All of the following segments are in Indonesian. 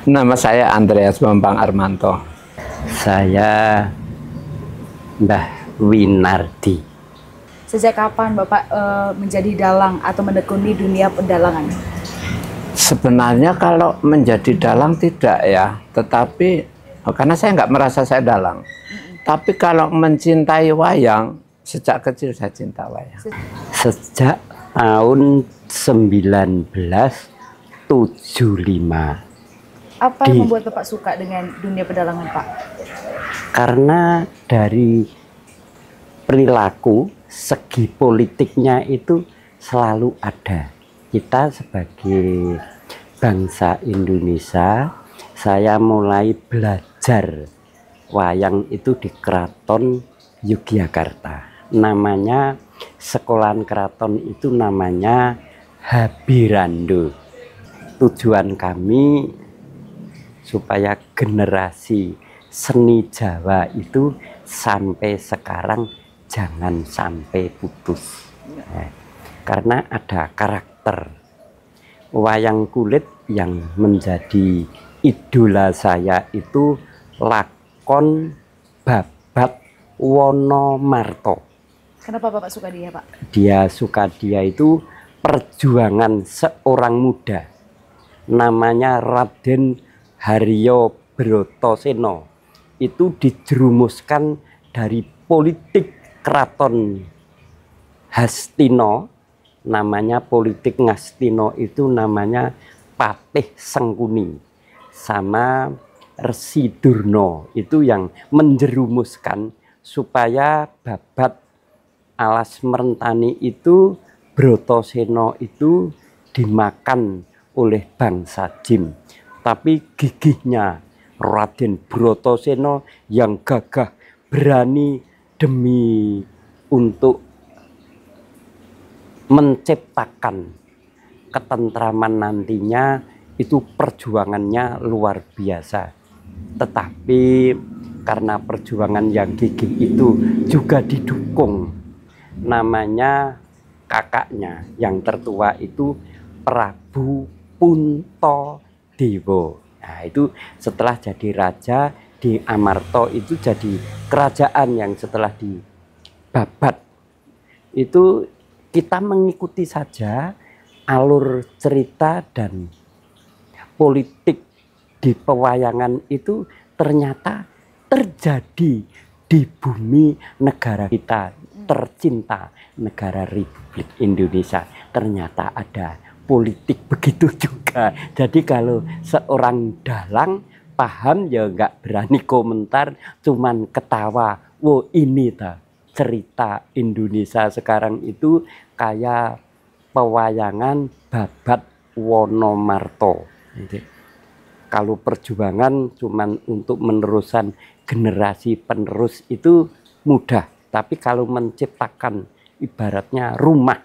Nama saya Andreas Bambang Armanto. Saya Mbah Winardi. Sejak kapan Bapak menjadi dalang atau menekuni dunia pendalangan? Sebenarnya kalau menjadi dalang tidak ya, tetapi karena saya nggak merasa saya dalang. Tapi kalau mencintai wayang, sejak kecil saya cinta wayang. Sejak tahun 1975. Apa yang membuat Bapak suka dengan dunia pedalangan, Pak? Karena dari perilaku, segi politiknya itu selalu ada. Kita sebagai bangsa Indonesia, saya mulai belajar wayang itu di Keraton Yogyakarta. Namanya sekolahan keraton itu namanya Habirando. Tujuan kami supaya generasi seni Jawa itu sampai sekarang jangan sampai putus. Karena ada karakter wayang kulit yang menjadi idola saya itu lakon Babat Wonomarto. Kenapa Bapak suka dia, Pak? Dia itu perjuangan seorang muda namanya Raden Haryo Brotoseno, itu dijerumuskan dari politik keraton Hastino, namanya politik Ngastino itu namanya Patih Sengkuni, sama Resi Durno itu yang menjerumuskan supaya Babat Alas Merentani itu Brotoseno itu dimakan oleh bangsa Jin. Tapi gigihnya Raden Brotoseno yang gagah berani demi untuk menciptakan ketentraman nantinya, itu perjuangannya luar biasa. Tetapi karena perjuangan yang gigih itu juga didukung namanya kakaknya yang tertua itu Prabu Punto Dewo. Nah, itu setelah jadi raja di Amarto itu jadi kerajaan yang setelah dibabat. Itu kita mengikuti saja alur cerita dan politik di pewayangan itu ternyata terjadi di bumi negara kita tercinta, negara Republik Indonesia. Ternyata ada politik begitu juga. Jadi kalau seorang dalang paham ya nggak berani komentar, cuman ketawa. Wow, ini cerita Indonesia sekarang itu kayak pewayangan Babat Wonomarto. Kalau perjuangan cuman untuk meneruskan generasi penerus itu mudah, tapi kalau menciptakan ibaratnya rumah.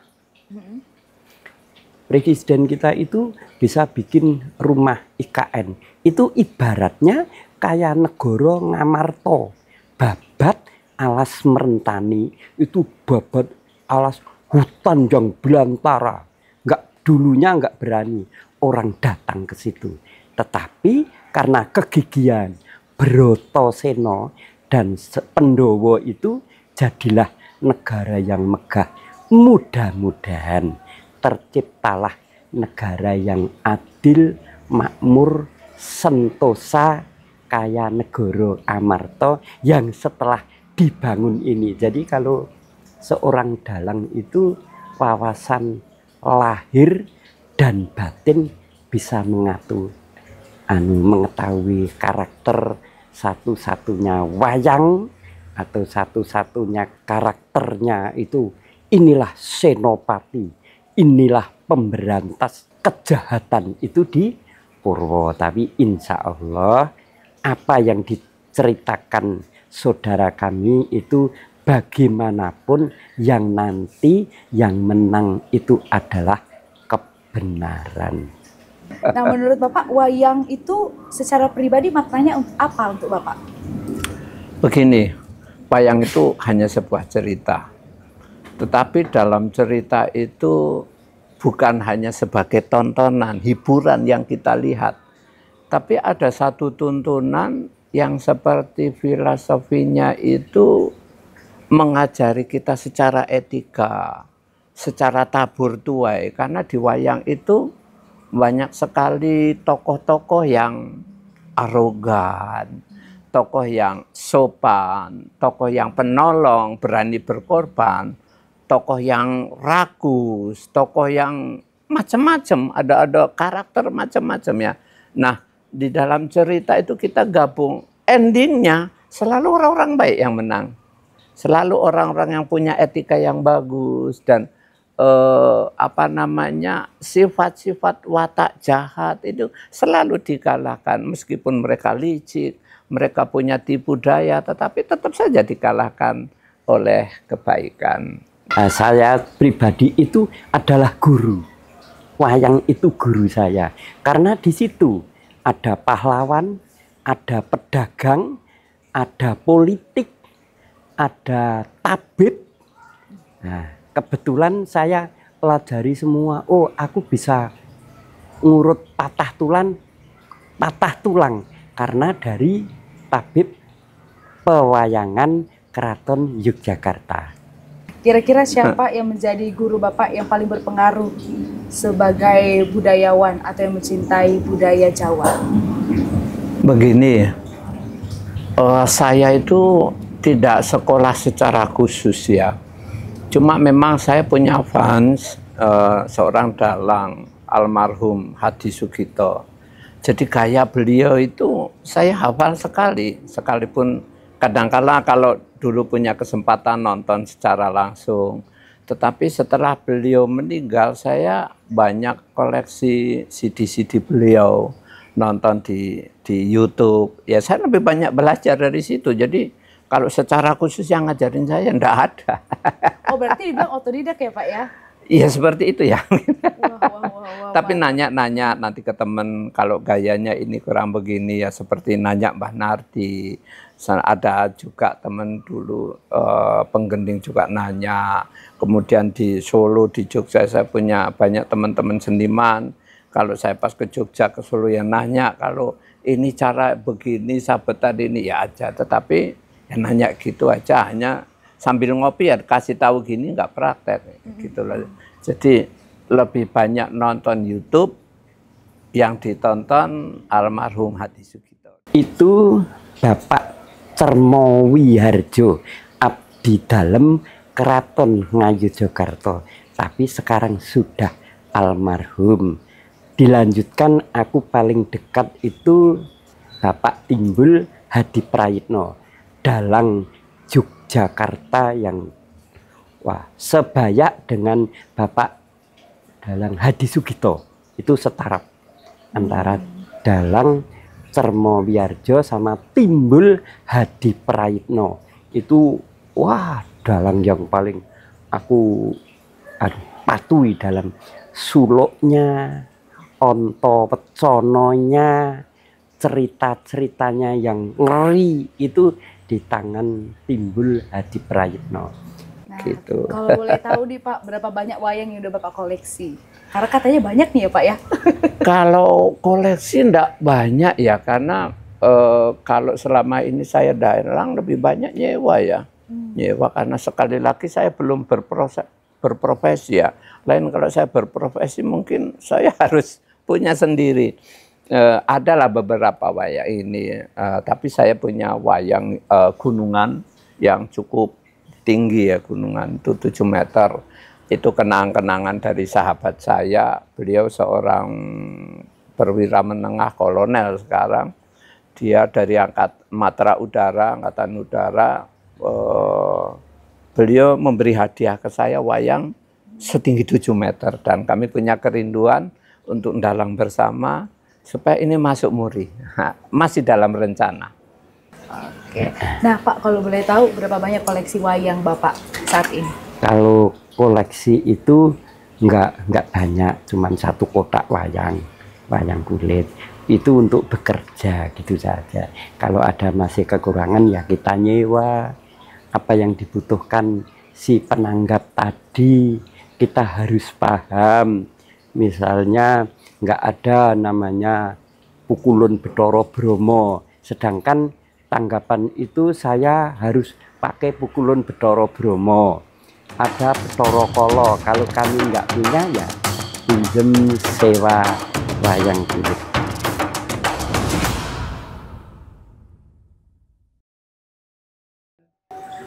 Presiden kita itu bisa bikin rumah IKN. Itu ibaratnya kayak negara Ngamarto. Babat Alas Merentani itu babat alas hutan yang belantara. Dulunya nggak berani orang datang ke situ. Tetapi karena kegigihan Brotoseno dan Pendowo itu jadilah negara yang megah. Mudah-mudahan terciptalah negara yang adil, makmur, sentosa, kaya negara Amarto yang setelah dibangun ini. Jadi kalau seorang dalang itu wawasan lahir dan batin bisa mengetahui karakter satu-satunya wayang atau satu-satunya karakternya itu inilah Senopati. Inilah pemberantas kejahatan itu di Purwo. Tapi insya Allah apa yang diceritakan saudara kami itu bagaimanapun yang nanti yang menang itu adalah kebenaran. Nah, menurut Bapak wayang itu secara pribadi maknanya apa untuk Bapak? Begini, wayang itu hanya sebuah cerita. Tetapi dalam cerita itu bukan hanya sebagai tontonan, hiburan yang kita lihat. Tapi ada satu tuntunan yang seperti filosofinya itu mengajari kita secara etika, secara tabur tuai. Karena di wayang itu banyak sekali tokoh-tokoh yang arogan, tokoh yang sopan, tokoh yang penolong, berani berkorban, tokoh yang rakus, tokoh yang macam-macam, ada karakter macam-macam ya. Nah, di dalam cerita itu kita gabung, endingnya selalu orang-orang baik yang menang. Selalu orang-orang yang punya etika yang bagus dan sifat-sifat watak jahat itu selalu dikalahkan. Meskipun mereka licik, mereka punya tipu daya, tetapi tetap saja dikalahkan oleh kebaikan. Saya pribadi itu adalah guru. Wayang itu guru saya. Karena di situ ada pahlawan, ada pedagang, ada politik, ada tabib. Nah, kebetulan saya pelajari semua. Oh, aku bisa ngurut patah tulang karena dari tabib pewayangan Keraton Yogyakarta. Kira-kira siapa yang menjadi guru Bapak yang paling berpengaruh sebagai budayawan atau yang mencintai budaya Jawa? Begini, saya itu tidak sekolah secara khusus ya. Cuma memang saya punya fans seorang dalang almarhum Hadi Sugito. Jadi gaya beliau itu saya hafal sekali, sekalipun kadang-kala kalau dulu punya kesempatan nonton secara langsung. Tetapi setelah beliau meninggal, saya banyak koleksi CD-CD beliau, nonton di YouTube. Ya saya lebih banyak belajar dari situ. Jadi kalau secara khusus yang ngajarin saya enggak ada. Oh, berarti dibilang otodidak ya Pak ya? Iya seperti itu ya. Wah, Tapi nanya-nanya nanti ke temen kalau gayanya ini kurang begini ya, seperti nanya Mbah Nardi. Ada juga temen dulu penggending juga nanya. Kemudian di Solo, di Jogja saya punya banyak teman-teman seniman. Kalau saya pas ke Jogja, ke Solo yang nanya kalau ini cara begini, sabetan ini ya aja. Tetapi ya nanya gitu aja, hanya sambil ngopi ya kasih tahu gini nggak praktek gitu loh. Jadi lebih banyak nonton YouTube yang ditonton almarhum Hadi Sugito. Itu Bapak Cermowiharjo, abdi dalem Keraton Ngayogyakarta, tapi sekarang sudah almarhum. Dilanjutkan aku paling dekat itu Bapak Timbul Hadi Prayitno, dalang Yogyakarta yang sebaya dengan Bapak dalang Hadi Sugito. Itu setara antara dalang Cermowiharjo sama Timbul Hadi Prayitno. Itu dalang yang paling aku patuhi dalam suluknya, onto pecononya, cerita-ceritanya yang ngeri itu di tangan Timbul Hadi Prayitno. Nah, gitu. Kalau boleh tahu nih Pak, berapa banyak wayang yang udah Bapak koleksi? Karena katanya banyak nih ya Pak ya? Kalau koleksi enggak banyak ya, karena kalau selama ini saya dalang lebih banyak nyewa ya. Nyewa karena sekali lagi saya belum berprofesi ya. Lain kalau saya berprofesi mungkin saya harus punya sendiri. Adalah beberapa wayang ini, tapi saya punya wayang gunungan yang cukup tinggi ya, gunungan itu 7 meter. Itu kenang-kenangan dari sahabat saya, beliau seorang perwira menengah kolonel sekarang. Dia dari Matra Udara, Angkatan Udara. Beliau memberi hadiah ke saya wayang setinggi 7 meter. Dan kami punya kerinduan untuk mendalang bersama supaya ini masuk muri. Masih dalam rencana. Oke. Nah Pak, kalau boleh tahu berapa banyak koleksi wayang Bapak saat ini? Kalau koleksi itu nggak banyak, cuman 1 kotak wayang kulit. Itu untuk bekerja gitu saja. Kalau ada masih kekurangan ya kita nyewa. Apa yang dibutuhkan si penanggap tadi kita harus paham. Misalnya nggak ada namanya Pukulun Betara Brama. Sedangkan tanggapan itu saya harus pakai Pukulun Betara Brama. Ada Betara Kala. Kalau kami nggak punya ya pinjem sewa wayang kulit.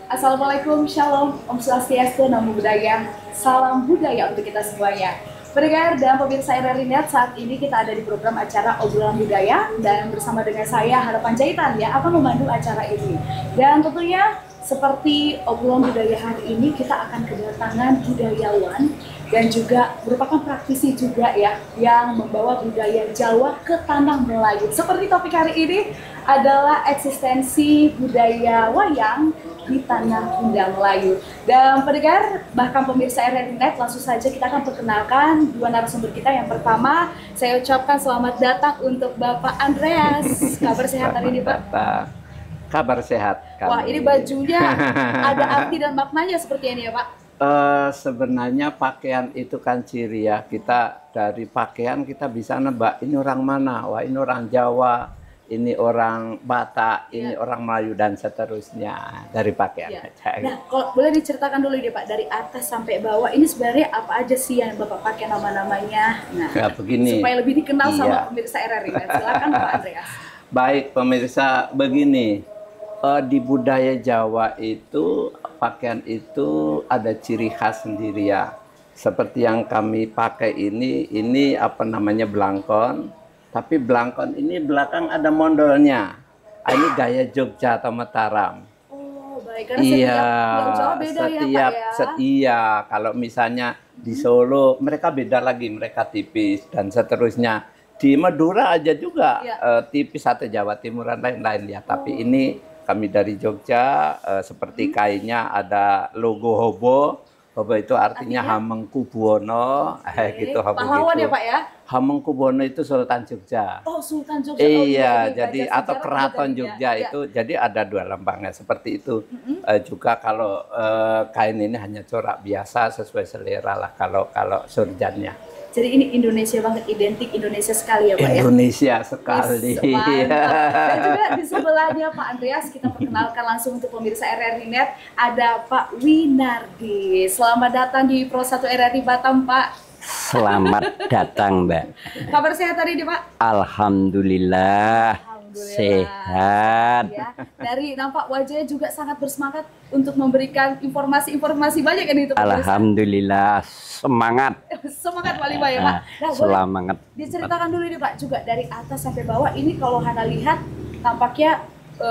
Assalamualaikum, Shalom, Om Swastiastu, Namo Buddhaya, salam budaya untuk kita semuanya. Pendengar dan pemirsa RRI Net, saat ini kita ada di program acara Obrolan Budaya dan bersama dengan saya Hana Panjaitan ya akan memandu acara ini. Dan tentunya seperti obrolan budaya hari ini kita akan kedatangan budayawan dan juga merupakan praktisi juga ya yang membawa budaya Jawa ke tanah Melayu. Seperti topik hari ini adalah eksistensi budaya wayang di tanah Bunda Melayu. Dan pendengar bahkan pemirsa RRI Net, langsung saja kita akan perkenalkan dua narasumber kita. Yang pertama saya ucapkan selamat datang untuk Bapak Andreas. Kabar sehat hari ini Pak? Kabar sehat. Wah, ini bajunya ada arti dan maknanya seperti ini ya Pak? Sebenarnya pakaian itu kan ciri ya. Kita dari pakaian kita bisa nebak ini orang mana. Wah, ini orang Jawa, ini orang Batak, ini orang Melayu dan seterusnya dari pakaian aja. Nah, kalau boleh diceritakan dulu deh Pak, dari atas sampai bawah ini sebenarnya apa aja sih yang Bapak pakai nama-namanya? Nah, ya, begini. Supaya lebih dikenal sama pemirsa RRI. Silakan Pak Andreas. Baik pemirsa, begini. Di budaya Jawa itu pakaian itu ada ciri khas sendiri ya. Seperti yang kami pakai ini apa namanya belangkon. Tapi belangkon ini belakang ada mondolnya. Ini gaya Jogja atau Mataram. Oh baik, karena setiap Jawa beda ya Pak ya. Iya, kalau misalnya di Solo mereka beda lagi, mereka tipis dan seterusnya. Di Madura aja juga tipis atau Jawa Timuran lain-lain ya. Tapi ini kami dari Jogja, seperti kainnya ada logo Hobo. Hobo itu artinya Hamengkubuwono, gitu Hobo pahlawan gitu. Ya Pak ya? Hamengkubuwono itu Sultan Jogja. Oh Sultan Jogja. Iya, jadi atau Keraton Jogja itu jadi ada dua lambangnya seperti itu. Juga kalau kain ini hanya corak biasa sesuai selera lah kalau surjannya. Jadi ini Indonesia banget, identik Indonesia sekali ya Pak ya? Indonesia sekali. Dan juga di sebelahnya Pak Andreas, kita perkenalkan langsung untuk pemirsa RRI Net, ada Pak Winardi. Selamat datang di Pro 1 RRI Batam Pak. Selamat datang Mbak. Kabar sehat hari ini Pak? Alhamdulillah. Sehat. Ya. Dari nampak wajahnya juga sangat bersemangat untuk memberikan informasi-informasi banyak ini untuk Alhamdulillah, semangat. Semangat Pak Lima ya Pak. Nah, semangat. Diceritakan dulu nih Pak, juga dari atas sampai bawah ini kalau Hana lihat tampaknya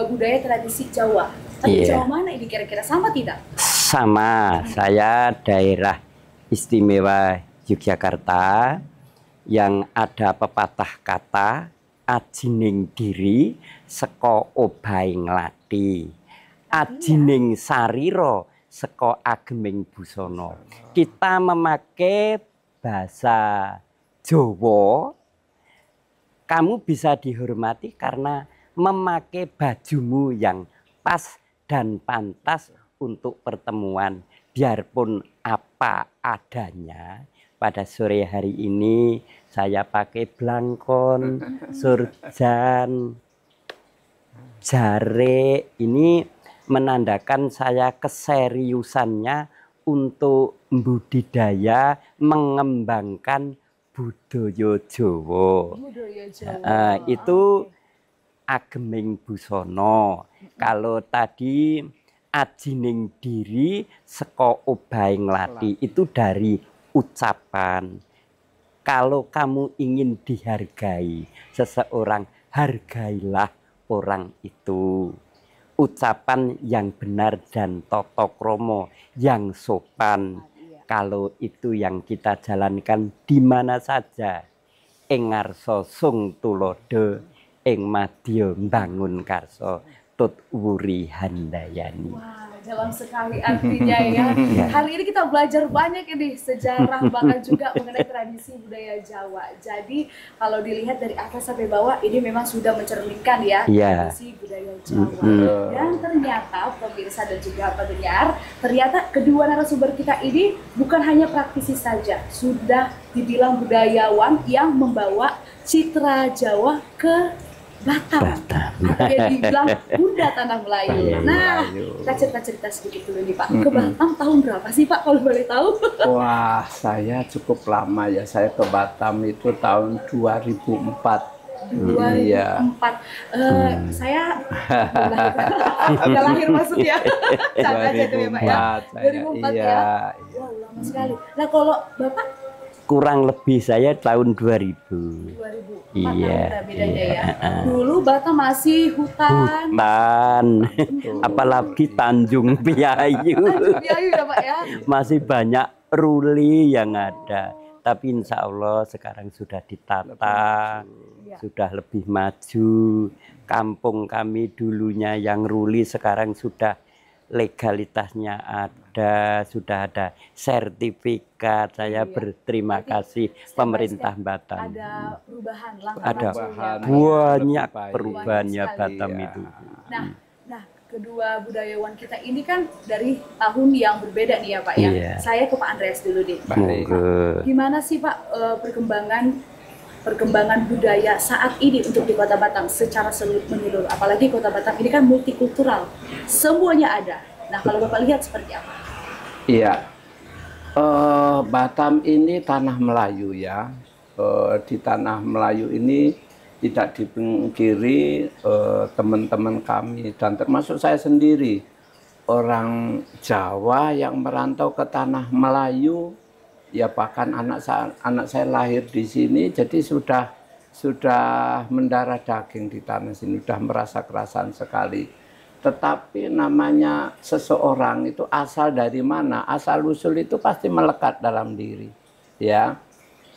budaya tradisi Jawa. Tapi Jawa mana ini kira-kira, sama tidak? Sama, saya daerah istimewa Yogyakarta yang ada pepatah kata ajining diri seko obaing lati, ajining sariro seko ageming busana. Kita memakai bahasa Jawa, kamu bisa dihormati karena memakai bajumu yang pas dan pantas untuk pertemuan, biarpun apa adanya. Pada sore hari ini saya pakai belangkon, surjan, jare. Ini menandakan saya keseriusannya untuk budidaya mengembangkan budaya Jawa. Itu ageming busana. Kalau tadi ajining diri seko obaing lati itu dari ucapan. Kalau kamu ingin dihargai seseorang, hargailah orang itu. Ucapan yang benar dan tata krama yang sopan. Kalau itu yang kita jalankan di mana saja. Ing ngarsa sung tulodo, ing madya mbangun karsa tut wuri handayani. dalam sekali artinya ya. Hari ini kita belajar banyak ini sejarah bahkan juga mengenai tradisi budaya Jawa. Jadi kalau dilihat dari atas sampai bawah ini memang sudah mencerminkan ya tradisi budaya Jawa. Dan ternyata pemirsa dan juga pendengar, ternyata kedua narasumber kita ini bukan hanya praktisi saja, sudah dibilang budayawan yang membawa citra Jawa ke Batam. Artinya dibilang Bunda Tanah Melayu. Nah, kita cerita-cerita sedikit dulu nih Pak. Ke Batam tahun berapa sih Pak kalau boleh tahu? Wah, saya cukup lama ya. Saya ke Batam itu tahun 2004. 2004. Saya udah lahir maksudnya. Sama aja tuh ya Pak ya. 2004 ya. Wah, lama sekali. Nah, kalau Bapak kurang lebih saya tahun 2000. 2004 Iya, bedanya ya. Dulu Batam masih hutan. Apalagi Tanjung Piayu. Tanjung Piayu ya Pak ya. Masih banyak ruli yang ada. Tapi insya Allah sekarang sudah ditata, sudah lebih maju. Kampung kami dulunya yang ruli sekarang sudah legalitasnya ada, sudah ada sertifikat. Saya berterima kasih pemerintah Batam. Ada perubahan, ada banyak perubahannya Batam itu. Nah, kedua budayawan kita ini kan dari tahun yang berbeda nih ya Pak ya. Saya ke Pak Andreas dulu deh. Gimana sih Pak perkembangan budaya saat ini untuk di Kota Batam secara menyeluruh, apalagi Kota Batam ini kan multikultural, semuanya ada. Nah, kalau Bapak lihat seperti apa? Iya, Batam ini tanah Melayu ya. Di tanah Melayu ini tidak dipungkiri teman-teman kami dan termasuk saya sendiri orang Jawa yang merantau ke tanah Melayu. Ya bahkan anak saya lahir di sini, jadi sudah mendarah daging di tanah sini, sudah merasa kerasan sekali. Tetapi namanya seseorang itu asal dari mana, asal usul itu pasti melekat dalam diri, ya.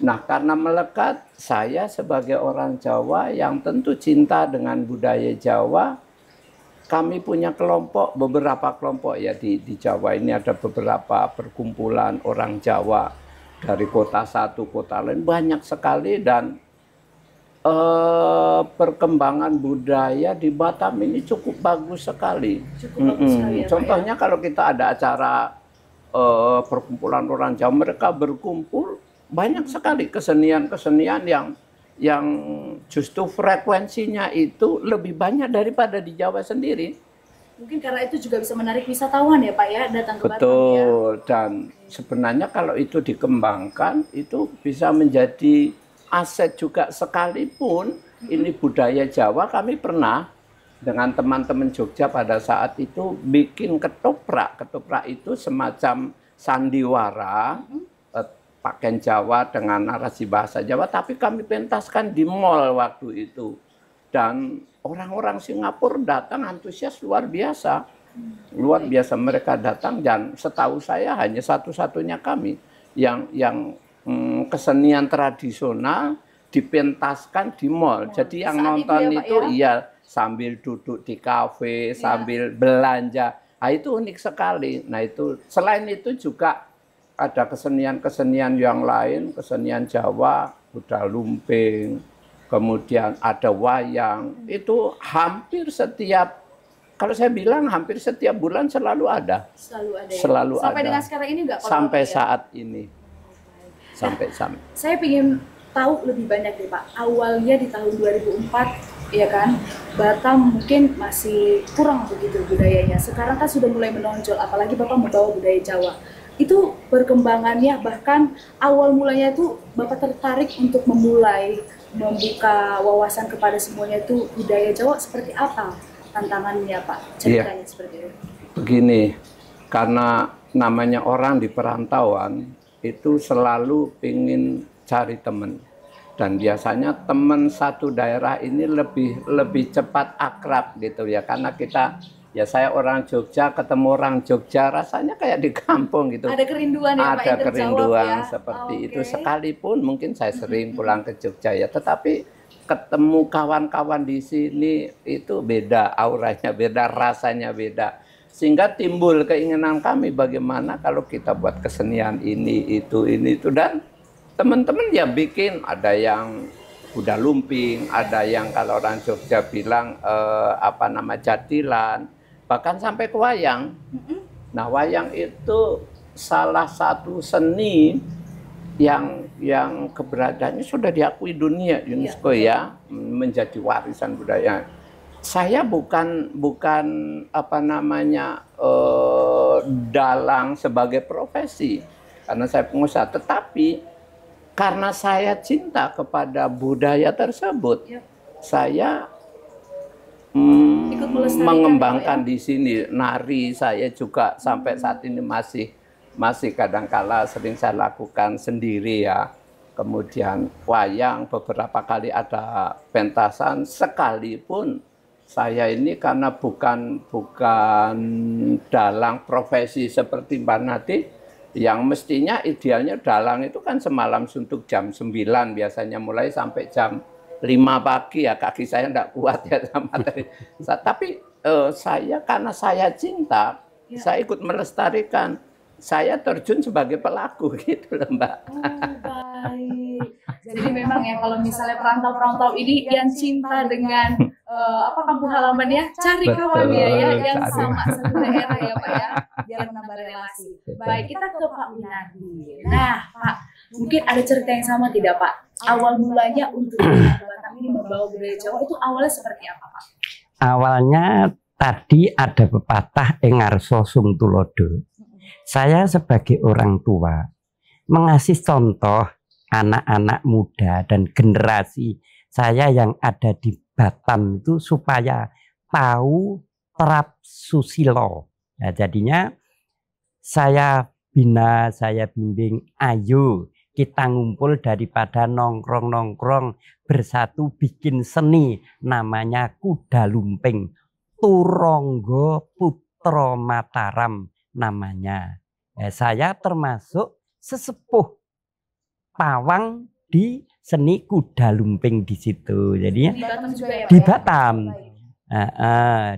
Nah karena melekat, saya sebagai orang Jawa yang tentu cinta dengan budaya Jawa, kami punya beberapa kelompok ya di Jawa ini ada beberapa perkumpulan orang Jawa. Dari kota satu, kota lain, banyak sekali dan perkembangan budaya di Batam ini cukup bagus sekali. Bagus sekali ya, contohnya Pak, ya? Kalau kita ada acara perkumpulan orang Jawa, mereka berkumpul, banyak sekali kesenian-kesenian yang justru frekuensinya itu lebih banyak daripada di Jawa sendiri. Mungkin karena itu juga bisa menarik wisatawan ya Pak ya, datang ke Batam ya. Betul, dan sebenarnya kalau itu dikembangkan, itu bisa menjadi aset juga sekalipun ini budaya Jawa. Kami pernah dengan teman-teman Jogja pada saat itu bikin ketoprak. Ketoprak itu semacam sandiwara, pakaian Jawa dengan narasi bahasa Jawa, tapi kami pentaskan di mall waktu itu. Dan orang-orang Singapura datang antusias luar biasa. Luar biasa mereka datang dan setahu saya hanya satu-satunya kami yang kesenian tradisional dipentaskan di mall. Jadi yang nonton itu iya sambil duduk di kafe, sambil belanja. Nah, itu unik sekali. Nah, itu selain itu juga ada kesenian-kesenian yang lain, kesenian Jawa, kuda lumping, kemudian ada wayang. Itu hampir setiap, kalau saya bilang hampir setiap bulan selalu ada. Selalu ada ya? Selalu sampai ada. Dengan sekarang ini enggak? Sampai saat ini. Sampai. Saya ingin tahu lebih banyak deh Pak. Awalnya di tahun 2004, ya kan, Batam mungkin masih kurang begitu budayanya. Sekarang kan sudah mulai menonjol, apalagi Bapak membawa budaya Jawa. Itu perkembangannya, bahkan awal mulanya itu Bapak tertarik untuk membuka wawasan kepada semuanya itu budaya Jawa seperti apa tantangannya Pak? Ceritanya seperti itu. Begini, karena namanya orang di perantauan itu selalu ingin cari teman. Dan biasanya teman satu daerah ini lebih cepat akrab gitu ya, karena saya orang Jogja ketemu orang Jogja rasanya kayak di kampung gitu. Ada kerinduan ya Pak? Ada kerinduan ya? seperti itu. Sekalipun mungkin saya sering pulang ke Jogja ya, tetapi ketemu kawan-kawan di sini itu beda, auranya beda, rasanya beda. Sehingga timbul keinginan kami bagaimana kalau kita buat kesenian ini, itu. Dan teman-teman ya bikin, ada yang kuda lumping, ada yang kalau orang Jogja bilang jatilan, bahkan sampai ke wayang. Nah, wayang itu salah satu seni yang keberadaannya sudah diakui dunia UNESCO ya, menjadi warisan budaya. Saya bukan dalang sebagai profesi karena saya pengusaha, tetapi karena saya cinta kepada budaya tersebut, saya mengembangkan di sini. Nari saya juga sampai saat ini masih kadang-kala sering saya lakukan sendiri ya. Kemudian wayang beberapa kali ada pentasan, sekalipun saya ini karena bukan dalang profesi seperti Mbak Nati, yang mestinya idealnya dalang itu kan semalam suntuk jam 9 biasanya mulai sampai jam 5 pagi ya, kaki saya enggak kuat ya sama tadi. Tapi saya karena saya cinta, saya ikut melestarikan. Saya terjun sebagai pelaku gitu loh, Mbak. Baik. Jadi memang ya kalau misalnya perantau-perantau ini yang cinta dengan kampung halamannya, cari kawan ya yang sama satu daerah ya Pak ya, biar menambah relasi. Baik, kita ke Pak Winardi. Nah Pak, mungkin ada cerita yang sama tidak Pak? Awal mulanya untuk Batam ini membawa budaya Jawa itu awalnya seperti apa Pak? Awalnya tadi ada pepatah engarso sung tulodo. Saya sebagai orang tua mengasih contoh anak-anak muda dan generasi saya yang ada di Batam itu supaya tahu terap susilo. Nah, jadinya saya bina, saya bimbing, ayo kita ngumpul daripada nongkrong-nongkrong bersatu bikin seni namanya kuda lumping. Turonggo Putra Mataram namanya. Saya termasuk sesepuh pawang di seni kuda lumping di situ. Jadinya di Batam juga ya Pak? Di Batam.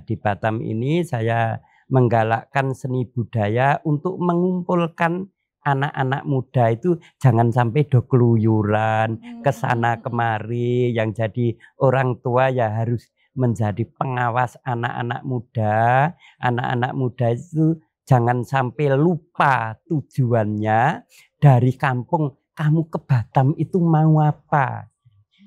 Di Batam ini saya menggalakkan seni budaya untuk mengumpulkan anak-anak muda itu jangan sampai do keluyuran kesana kemari. Yang jadi orang tua ya harus menjadi pengawas anak-anak muda. Anak-anak muda itu jangan sampai lupa tujuannya dari kampung. Kamu ke Batam itu mau apa?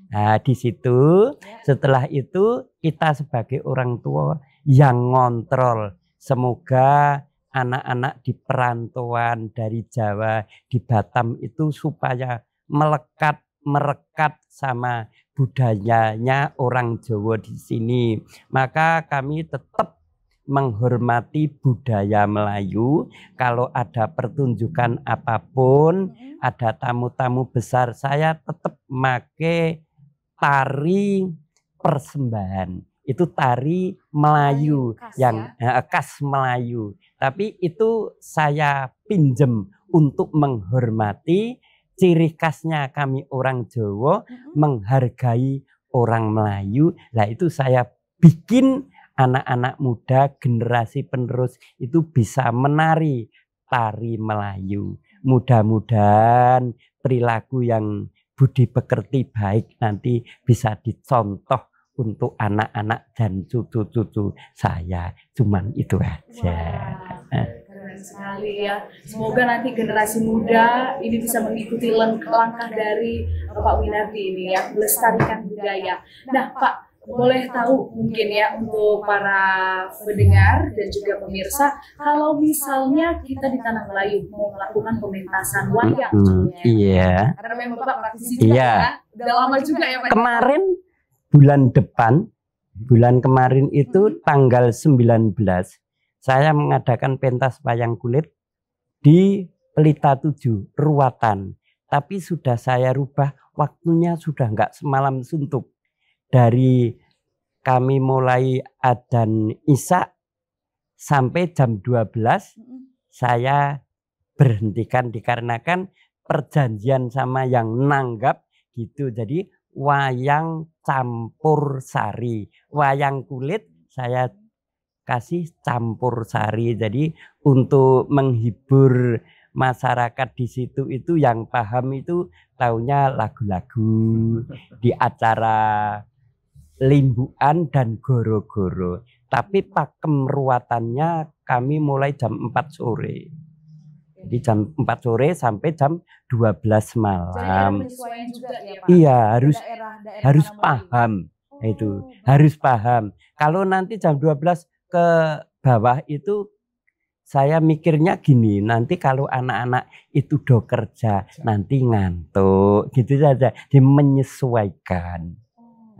Nah, di situ setelah itu kita sebagai orang tua yang ngontrol. Semoga anak-anak di perantauan dari Jawa di Batam itu supaya merekat sama budayanya orang Jawa di sini. Maka kami tetap menghormati budaya Melayu. Kalau ada pertunjukan apapun, ada tamu-tamu besar, saya tetap make tari persembahan. Itu tari Melayu yang khas Melayu. Tapi itu saya pinjem untuk menghormati ciri khasnya kami orang Jawa, menghargai orang Melayu. Nah, itu saya bikin anak-anak muda generasi penerus itu bisa menari tari Melayu. Mudah-mudahan perilaku yang budi pekerti baik nanti bisa dicontoh untuk anak-anak dan cucu-cucu saya. Cuman itu aja. Keren sekali ya. Semoga nanti generasi muda ini bisa mengikuti langkah dari Pak Winardi ini ya, melestarikan budaya. Nah Pak, boleh tahu mungkin ya untuk para pendengar dan juga pemirsa, kalau misalnya kita di Tanah Melayu mau melakukan pementasan wayang, iya. Karena memang Bapak praktisi juga, iya. Udah lama juga ya Pak. Kemarin bulan kemarin itu tanggal 19, saya mengadakan pentas wayang kulit di Pelita 7 Ruatan. Tapi sudah saya rubah waktunya, sudah enggak semalam suntuk. Dari kami mulai adzan Isya sampai jam 12 saya berhentikan dikarenakan perjanjian sama yang nanggap gitu. Jadi wayang campur sari, wayang kulit saya kasih campur sari. Jadi untuk menghibur masyarakat di situ itu yang paham itu taunya lagu-lagu di acara limbuan dan goro-goro. Tapi pakem ruatannya kami mulai jam 4 sore. Jadi jam 4 sore sampai jam 12 Jadi ada malam. penyesuaian juga ya Pak. Iya, Daerah-daerah harus mana paham. mulai. Itu Oh, harus paham. Kalau nanti jam 12 ke bawah itu saya mikirnya gini, nanti kalau anak-anak itu do kerja nanti ngantuk gitu saja. Dia menyesuaikan.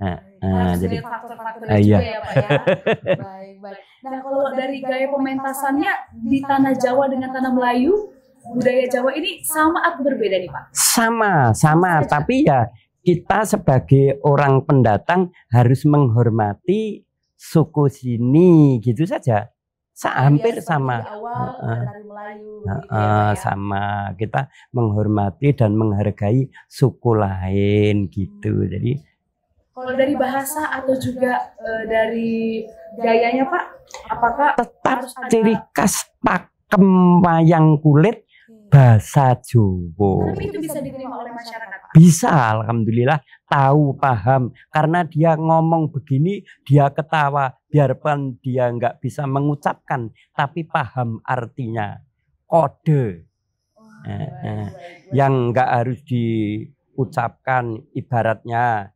Nah, harus jadi lihat faktor-faktor iya. juga ya Pak ya. Baik, baik. Nah kalau dari gaya pementasannya di tanah Jawa dengan tanah Melayu, budaya Jawa ini sama atau berbeda nih Pak? sama, Sama saja. tapi ya kita sebagai orang pendatang harus menghormati suku sini gitu saja. Hampir Ya, seperti sama. di awal ada tari Melayu gitu ya Pak ya. Sama kita menghormati dan menghargai suku lain gitu. Jadi Kalau dari bahasa atau juga dari gayanya Pak, apakah tetap harus ada ciri khas pakem wayang kulit bahasa Jawa. tapi itu bisa diterima oleh masyarakat Pak? Bisa, alhamdulillah tahu paham karena dia ngomong begini dia ketawa biarpun dia nggak bisa mengucapkan tapi paham artinya kode. Yang nggak harus diucapkan ibaratnya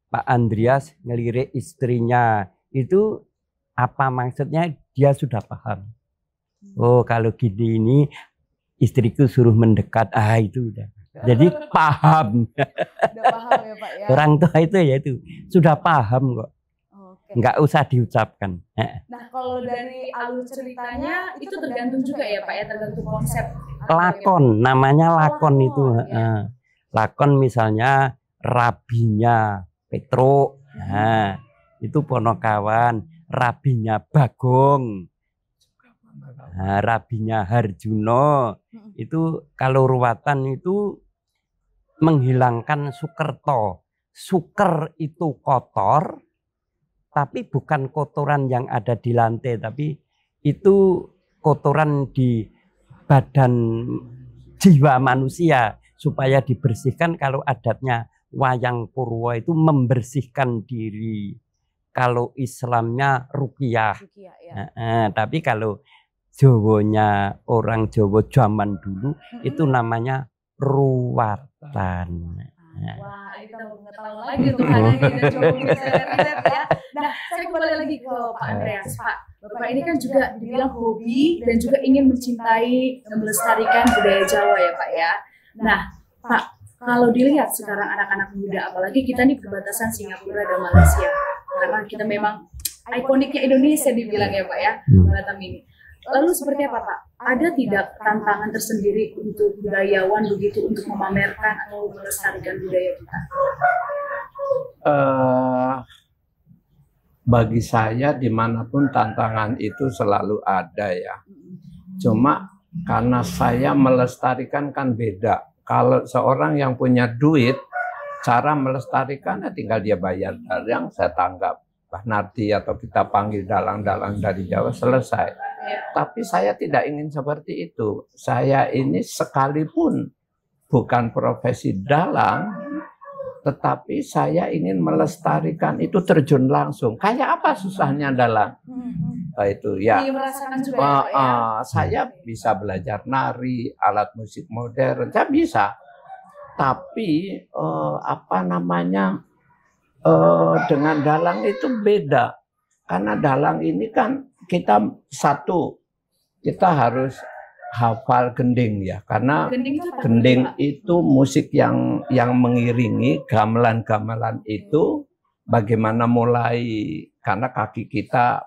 Pak Andreas ngelirik istrinya itu apa maksudnya dia sudah paham. Oh kalau gini ini istriku suruh mendekat itu udah. Jadi paham. Udah paham ya Pak ya. Orang tua itu ya itu sudah paham kok. Oke. Nggak usah diucapkan. Nah kalau dari alur ceritanya itu tergantung juga ya Pak ya, tergantung konsep. Lakon namanya lakon Lakon, itu. ya. Lakon misalnya rabinya Petruk. Nah, itu Ponokawan, rabinya Bagong. Nah, rabinya Harjuno. Itu kalau ruwatan itu menghilangkan Sukerto. Suker itu kotor, tapi bukan kotoran yang ada di lantai, tapi itu kotoran di badan jiwa manusia supaya dibersihkan. Kalau adatnya wayang Purwo itu membersihkan diri. Kalau Islamnya ruqyah. Ya. Tapi kalau Jawanya orang Jawa zaman dulu itu namanya ruwatan. Wah, ini kita mengetahui lagi tuh hanya kita coba bisa riset ya. Nah, saya kembali lagi ke Pak Andreas. Pak, Bapak ini kan juga dibilang hobi dan juga ingin mencintai dan melestarikan budaya Jawa ya Pak ya. Nah, Pak, kalau dilihat sekarang anak-anak muda, apalagi kita nih perbatasan Singapura dan Malaysia, karena kita memang ikoniknya Indonesia dibilang ya Pak ya, Batam ini. Lalu seperti apa Pak? Ada tidak tantangan tersendiri untuk budayawan begitu untuk memamerkan atau melestarikan budaya kita? Bagi saya dimanapun tantangan itu selalu ada ya. Cuma karena saya melestarikan kan beda. Kalau seorang yang punya duit, cara melestarikan tinggal dia bayar yang saya tanggap. Pak Nardi atau kita panggil dalang-dalang dari Jawa selesai. Tapi saya tidak ingin seperti itu. Saya ini sekalipun bukan profesi dalang, tetapi saya ingin melestarikan itu terjun langsung. Kayak apa susahnya dalang? Itu ya. Merasakan juga ya, Pak, ya? Saya bisa belajar nari, alat musik modern, saya bisa. Tapi dengan dalang itu beda. Karena dalang ini kan kita harus hafal gending ya, karena gending itu musik yang mengiringi gamelan-gamelan itu. Bagaimana mulai, karena kaki kita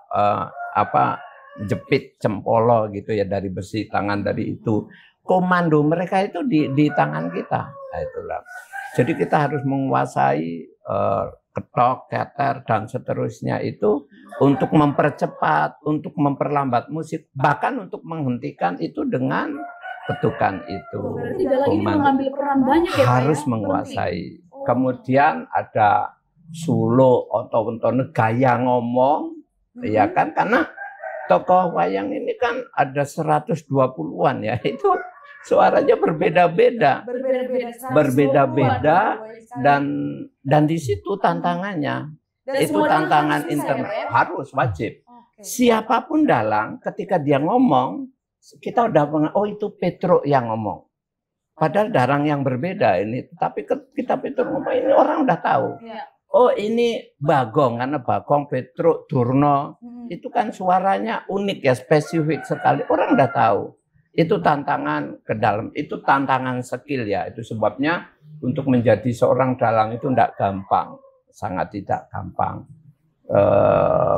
jepit cempolo gitu ya dari besi, tangan dari itu, komando mereka itu di tangan kita. Nah, itulah. Jadi kita harus menguasai ketok, keter, dan seterusnya itu untuk mempercepat, untuk memperlambat musik, bahkan untuk menghentikan itu dengan ketukan itu. Berarti dalang ini mengambil peran banyak ya Pak, harus ya? menguasai. Kemudian ada sulo atau gaya ngomong, ya kan, karena tokoh wayang ini kan ada 120-an ya, itu suaranya berbeda-beda. Berbeda-beda dan di situ tantangannya. Dan itu semua tantangan harus bisa internal, ya, Pak, ya? harus wajib. Oke. Siapapun dalang ketika dia ngomong, kita udah oh itu Petruk yang ngomong. Padahal dalang yang berbeda ini, tapi kita Petruk ngomong ini orang udah tahu. Iya. Oh ini Bagong, karena Bagong, Petruk, Durno, itu kan suaranya unik ya, spesifik sekali. Orang udah tahu. Itu tantangan ke dalam, itu tantangan skill ya. Itu sebabnya untuk menjadi seorang dalang itu tidak gampang, sangat tidak gampang.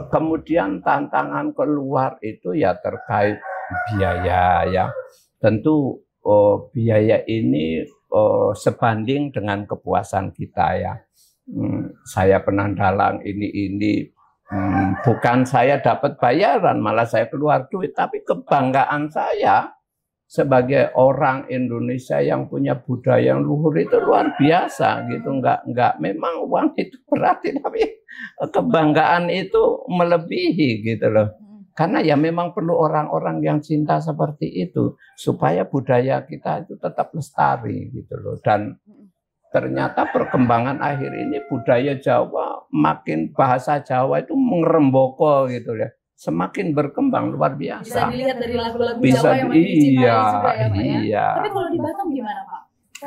Kemudian tantangan keluar itu ya terkait biaya ya. Tentu biaya ini sebanding dengan kepuasan kita ya. Saya pernah dalang ini bukan saya dapat bayaran, malah saya keluar duit, tapi kebanggaan saya sebagai orang Indonesia yang punya budaya yang luhur itu luar biasa gitu. Enggak memang uang itu berarti, tapi kebanggaan itu melebihi gitu loh. Karena ya memang perlu orang-orang yang cinta seperti itu supaya budaya kita itu tetap lestari gitu loh. Dan ternyata perkembangan akhir ini budaya Jawa makin bahasa Jawa itu mengeremboko gitu ya. Semakin berkembang luar biasa. Bisa dilihat dari lagu-lagu Bisa, Jawa yang makin dicintai iya, juga ya, Pak ya. iya. Tapi kalau di Batam gimana, Pak?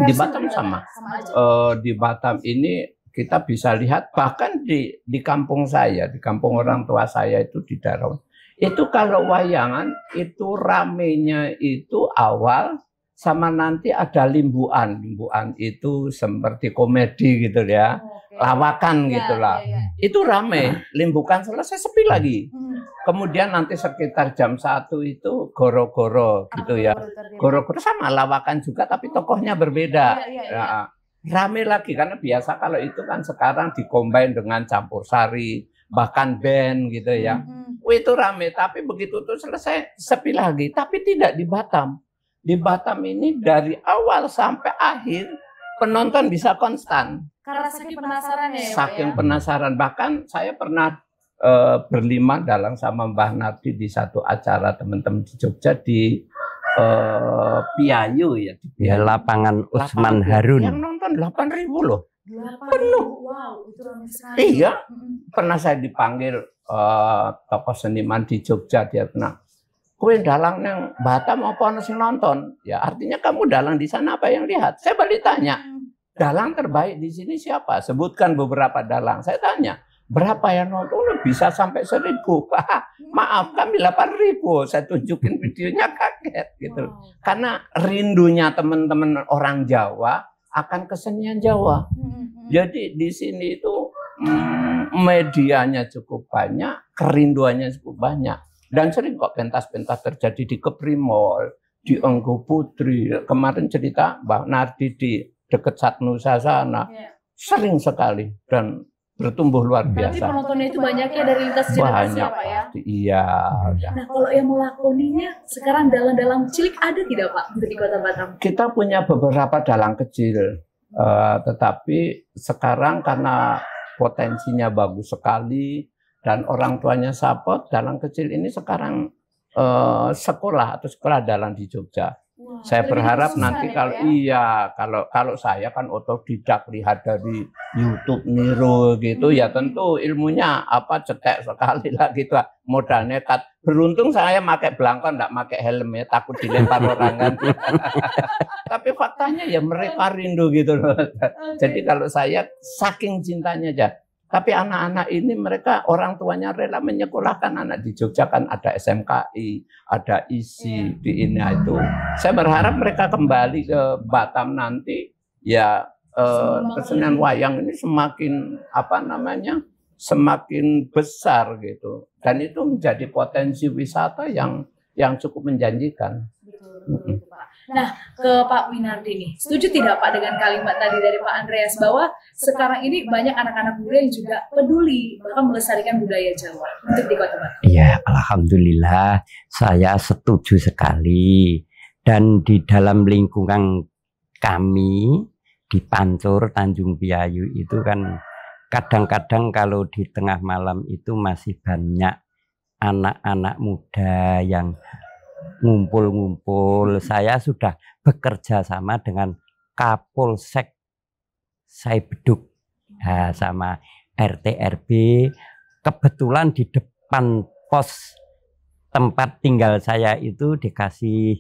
Di Batam sama. aja. Di Batam ini kita bisa lihat bahkan di kampung saya, di kampung orang tua saya itu di Darawan. Itu kalau wayangan itu ramenya itu awal sama nanti ada limbuan. Limbuan itu seperti komedi gitu ya. Oke. Lawakan Ya, gitulah. ya, ya. Itu rame, limbukan selesai sepi lagi. Hmm. Kemudian nanti sekitar jam 1 itu goro-goro gitu ya. Goro-goro sama lawakan juga tapi tokohnya berbeda. Iya, iya, iya. Ya, rame lagi karena biasa kalau itu kan sekarang dikombin dengan campur sari, bahkan band gitu ya. Itu rame, tapi begitu tuh selesai sepi lagi. Tapi tidak di Batam. Di Batam ini dari awal sampai akhir penonton bisa konstan. Karena saking penasaran ya, Saking Pak ya. penasaran. Bahkan saya pernah berlima dalang sama Mbah Nardi di satu acara teman-teman di Jogja di Piayu ya. Di Ya, Piayu. lapangan Usman Lapangan Harun. yang nonton 8.000 loh. Penuh. Wow, itu ramai sekali. Iya. Pernah saya dipanggil tokoh seniman di Jogja, dia pernah, "Kowe dalang nang Batam apa ana sing nonton?" Ya artinya kamu dalang di sana apa yang lihat? Saya balik tanya, dalang terbaik di sini siapa? Sebutkan beberapa dalang. Saya tanya, berapa yang nonton? Bisa sampai 1.000. Maaf, kami 8.000. Saya tunjukin videonya kaget gitu. Wow. Karena rindunya teman-teman orang Jawa akan kesenian Jawa. Jadi di sini itu medianya cukup banyak, kerinduannya cukup banyak. Dan sering kok pentas-pentas terjadi di Kepri Mall, di Enggo Putri. Kemarin cerita Mbak Nardi di dekat Satnusa sana. Ya. Sering sekali dan bertumbuh luar Berarti biasa. penontonnya itu banyaknya dari lintas generasi Banyak ya, Pak ya. pasti. Iya. Ya. Nah, kalau yang melakoninya sekarang dalang-dalang cilik ada tidak, Pak, untuk di Kota Batam? Kita punya beberapa dalang kecil, tetapi sekarang karena potensinya bagus sekali dan orang tuanya support, dalang kecil ini sekarang sekolah atau sekolah dalang di Jogja. Wah, Saya lebih berharap khususan nanti ya, kalau Pak ya? iya kalau saya kan otodidak lihat dari YouTube niru gitu ya tentu ilmunya apa cetek sekali lah gitu modal nekat. Beruntung saya pakai belangkon enggak pakai helm ya takut dilempar orang kan. Tapi faktanya ya mereka rindu gitu loh. Jadi kalau saya saking cintanya aja. Tapi anak-anak ini mereka orang tuanya rela menyekolahkan anak di Jogja kan ada SMKI, ada ISI di ini itu. Saya berharap mereka kembali ke Batam nanti ya kesenian wayang ini semakin apa namanya semakin besar gitu dan itu menjadi potensi wisata yang cukup menjanjikan. Betul, Pak. Nah, ke Pak Winardi nih, setuju tidak Pak dengan kalimat tadi dari Pak Andreas bahwa sekarang ini banyak anak-anak muda yang juga peduli bahkan melestarikan budaya Jawa untuk di Kota Batam? Ya, alhamdulillah saya setuju sekali. Dan di dalam lingkungan kami di Pancur Tanjung Piayu itu kan kadang-kadang kalau di tengah malam itu masih banyak anak-anak muda yang ngumpul-ngumpul. Saya sudah bekerja sama dengan Kapolsek Saibeduk, nah, sama RT RB. Kebetulan di depan pos tempat tinggal saya itu dikasih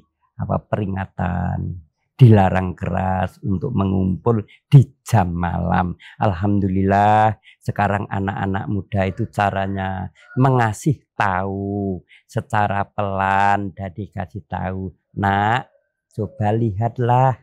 peringatan, dilarang keras untuk mengumpul di jam malam. Alhamdulillah sekarang anak-anak muda itu caranya mengasih tahu secara pelan dan dikasih tahu, nak, coba lihatlah,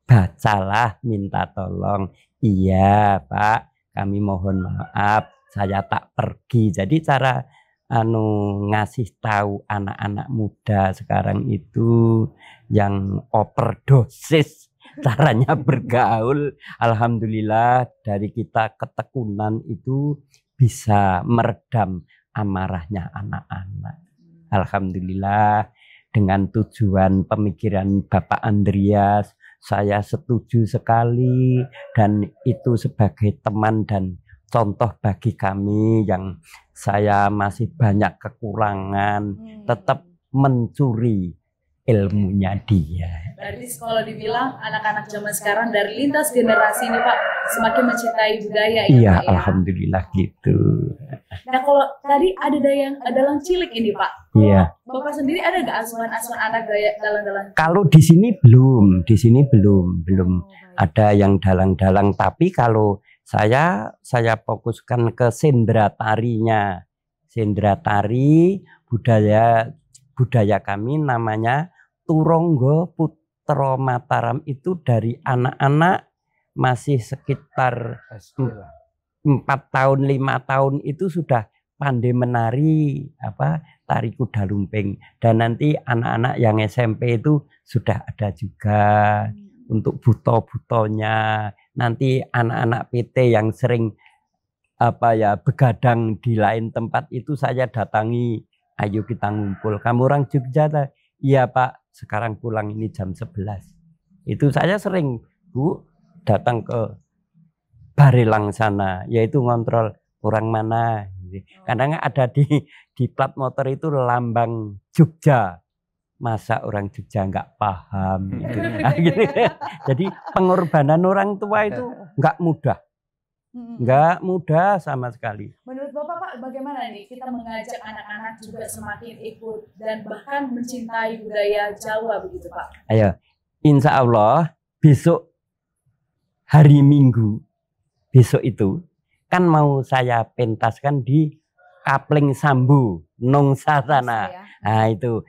bacalah, minta tolong. Iya Pak, kami mohon maaf, saya tak pergi. Jadi cara ngasih tahu anak-anak muda sekarang itu yang overdosis caranya bergaul. Alhamdulillah dari kita ketekunan itu bisa meredam amarahnya anak-anak. Alhamdulillah dengan tujuan pemikiran Bapak Andreas, saya setuju sekali, dan itu sebagai teman dan contoh bagi kami yang saya masih banyak kekurangan, tetap mencuri ilmunya dia. Berarti kalau dibilang anak-anak zaman sekarang dari lintas generasi ini Pak semakin mencintai budaya ya Iya, Pak, ya? Alhamdulillah gitu. Nah kalau tadi ada dalang cilik ini Pak, Iya. Bapak sendiri ada nggak asuhan-asuhan anak dalang-dalang? Kalau di sini belum ada yang dalang-dalang. Tapi kalau saya fokuskan ke sendra tarinya, sendra tari budaya kami namanya Turonggo Putra Mataram. Itu dari anak-anak masih sekitar 4 tahun 5 tahun itu sudah pandai menari tari kuda lumping, dan nanti anak-anak yang SMP itu sudah ada juga untuk buto-butonya. Nanti anak-anak PT yang sering begadang di lain tempat itu saya datangi, ayo kita ngumpul. Kamu orang Jogja? Iya Pak, sekarang pulang ini jam 11. Itu saya sering Bu datang ke Barelang sana, yaitu ngontrol orang mana. Kadang ada di plat motor itu lambang Jogja. Masa orang Jogja nggak paham gitu. Gitu. Jadi pengorbanan orang tua itu nggak mudah sama sekali. Menurut Bapak Pak, bagaimana nih kita mengajak anak-anak juga semakin ikut dan bahkan mencintai budaya Jawa begitu Pak? Ayo, insya Allah besok hari Minggu, besok itu kan mau saya pentaskan di Kapling Sambu, Nongsa sana. Nah itu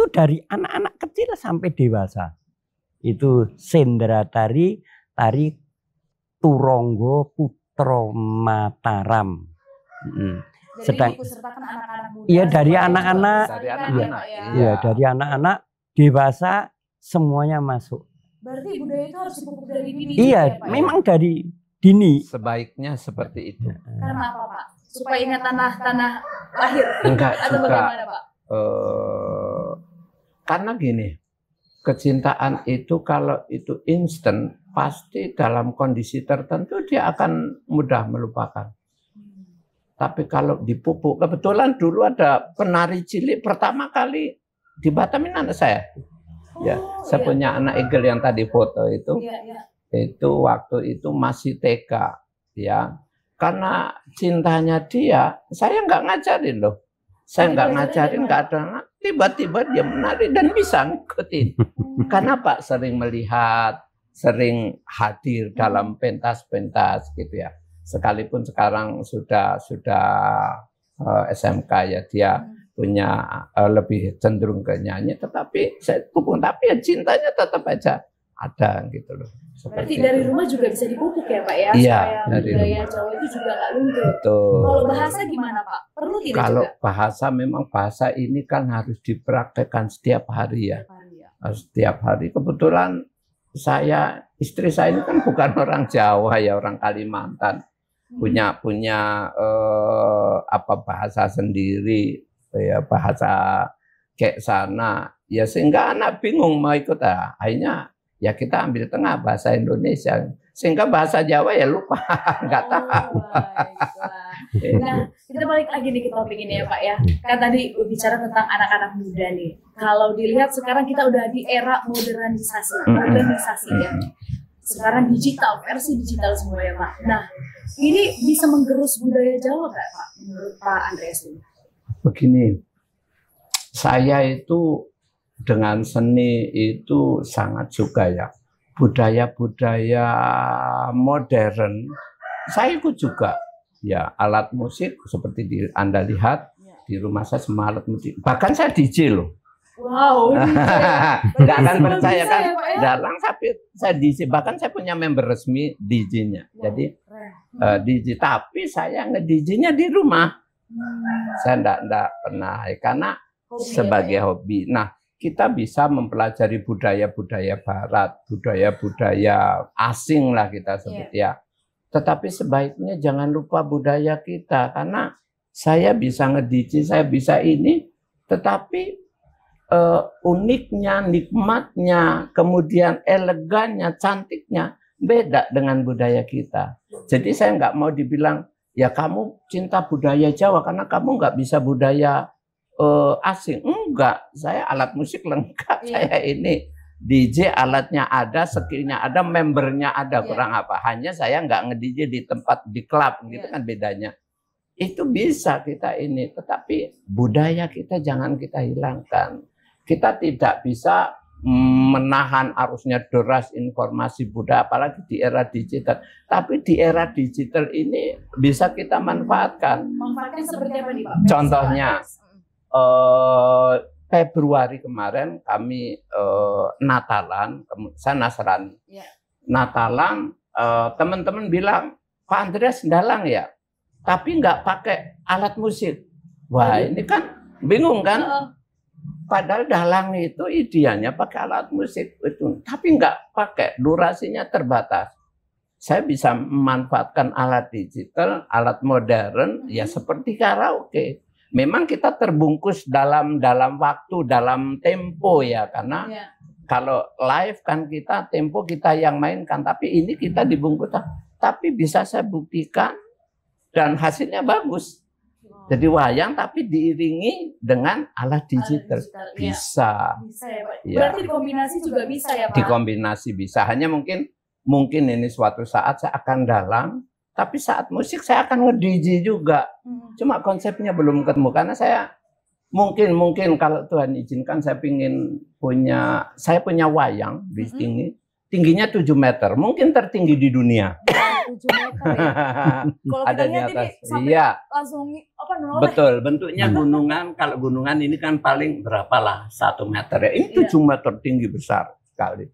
dari anak-anak kecil sampai dewasa. Itu sendra tari Turonggo Putra Mataram. Jadi diikutsertakan anak-anak muda. Iya, dari anak-anak. Iya, dari anak-anak dewasa semuanya masuk. Berarti budaya itu harus dipupuk dari dini. Iya, ya, Pak, memang dari dini. Sebaiknya seperti itu. Karena apa Pak? Supaya ingat tanah lahir. Enggak atau juga. bagaimana Pak? Karena gini, kecintaan itu kalau itu instan, pasti dalam kondisi tertentu dia akan mudah melupakan. Tapi kalau dipupuk, kebetulan dulu ada penari cilik pertama kali di Batam, ini anak saya. Saya punya anak Egel yang tadi foto itu. Itu waktu itu masih TK, ya. Karena cintanya dia, saya nggak ngajarin loh. Saya nggak ngajarin, nggak ada. Tiba-tiba dia menari dan bisa ngikutin. Karena Pak sering melihat, sering hadir dalam pentas-pentas gitu ya. Sekalipun sekarang sudah SMK ya, dia punya lebih cenderung ke nyanyi, tetapi saya dukung, tapi ya cintanya tetap aja ada gitu loh. Berarti dari rumah juga bisa dipupuk ya Pak ya, iya, supaya budaya Jawa itu juga nggak luntur. Betul. Kalau bahasa gimana Pak? Perlu tidak Kalau juga? bahasa, memang bahasa ini kan harus dipraktekkan setiap hari ya. Setiap hari. Kebetulan istri saya ini kan bukan orang Jawa ya, orang Kalimantan. Punya bahasa sendiri ya, bahasa kayak sana ya, sehingga anak bingung mau ikut. Akhirnya ya kita ambil tengah bahasa Indonesia, sehingga bahasa Jawa ya lupa, nggak tahu. Nah, Kita balik lagi nih ke topik ini ya Pak ya. Kan tadi bicara tentang anak-anak muda nih. Kalau dilihat sekarang kita udah di era modernisasi ya. Sekarang digital, versi digital semua ya Pak. Nah, ini bisa menggerus budaya Jawa nggak Pak? Menurut Pak Andreas ini? Begini, saya itu dengan seni itu sangat suka ya. Budaya-budaya modern, saya ikut juga. Ya, alat musik seperti Anda lihat di rumah saya semua alat musik. Bahkan saya DJ loh. Wow. Nggak akan percaya kan? Dalang saya DJ. Bahkan saya punya member resmi DJ-nya. Jadi DJ. Tapi saya nge-DJ-nya di rumah. Saya nggak pernah karena sebagai hobi. Nah, kita bisa mempelajari budaya-budaya Barat, budaya-budaya asing lah kita sebut ya. Tetapi sebaiknya jangan lupa budaya kita, karena saya bisa nge-DJ, saya bisa ini, tetapi uniknya, nikmatnya, kemudian elegannya, cantiknya beda dengan budaya kita. Jadi saya nggak mau dibilang ya kamu cinta budaya Jawa karena kamu nggak bisa budaya asing. Enggak, saya alat musik lengkap, saya ini DJ alatnya ada, skillnya ada, membernya ada, kurang apa. Hanya saya nggak nge-DJ di tempat, di klub, gitu kan bedanya. Itu bisa kita ini, tetapi budaya kita jangan kita hilangkan. Kita tidak bisa menahan arusnya deras informasi budaya, apalagi di era digital. Tapi di era digital ini bisa kita manfaatkan. Manfaatkan seperti apa nih Pak? Contohnya, Februari kemarin kami Natalan, saya Nasrani. Natalan, teman-teman bilang, Pak Andreas dalang ya, tapi nggak pakai alat musik. Wah, ini kan bingung kan? Padahal dalang itu idealnya pakai alat musik itu, tapi nggak pakai, durasinya terbatas. Saya bisa memanfaatkan alat digital, alat modern, ya seperti karaoke. Memang kita terbungkus dalam waktu, dalam tempo ya, karena kalau live kan kita tempo kita yang mainkan, tapi ini kita dibungkus. Tapi bisa saya buktikan dan hasilnya bagus. Jadi wayang tapi diiringi dengan alat digital. Bisa. Bisa ya Pak. Berarti dikombinasi juga bisa ya Pak? Dikombinasi bisa. Hanya mungkin ini suatu saat saya akan dalang. Tapi saat musik saya akan nge-DJ juga. Cuma konsepnya belum ketemu. Karena saya mungkin kalau Tuhan izinkan saya punya wayang di tingginya 7 meter. Mungkin tertinggi di dunia. 7 meter ya? Kalau kita lihat ini sampai langsung noleh. Betul, bentuknya gunungan. Kalau gunungan ini kan paling berapalah 1 meter ya. Ini 7 meter tinggi, besar sekali.